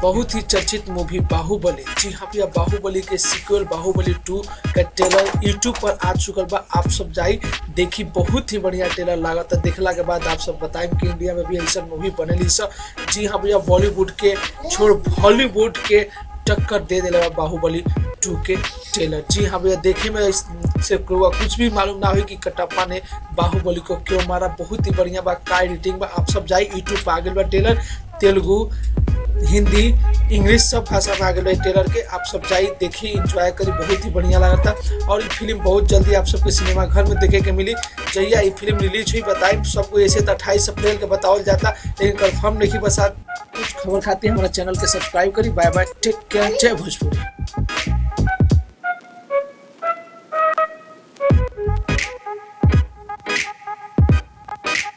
बहुत ही चर्चित मूवी बाहुबली, जी हाँ भैया, बाहुबली के सीक्वल बाहुबली 2 का ट्रेलर यूट्यूब पर आ चुकल बा। आप सब जाई देखी, बहुत ही बढ़िया ट्रेलर लागत। देखला के बाद आप सब बताएं कि इंडिया में भी ऐसा मूवी बनेली सब। जी हाँ भैया, बॉलीवुड के छोड़ हॉलीवुड के टक्कर दे दिला बा बाहुबली 2 के ट्रेलर। जी हाँ भैया, देखे में से कुछ भी मालूम ना हुई कि कटप्पा ने बाहुबली को क्यों मारा। बहुत ही बढ़िया बा, का एडिटिंग बा। आप सब जाई यूट्यूब पर आ गए बा ट्रेलर, तेलुगु, हिंदी, इंग्लिश सब भाषा में आ गए ट्रेलर के। आप सब जाई देखी, इंजॉय करी, बहुत ही बढ़िया लगा था। और ये फिल्म बहुत जल्दी आप सबके सिनेमा घर में देखे के मिली। जहिया ये फिल्म रिलीज हुई बताई सबको, ऐसे तो 28 अप्रैल के बतावल जाता, लेकिन कंफर्म नहीं बसा। कुछ खबर खाती है हमारा चैनल के सब्सक्राइब करी। बाय बाय, टेक केयर, जय भोजपुरी।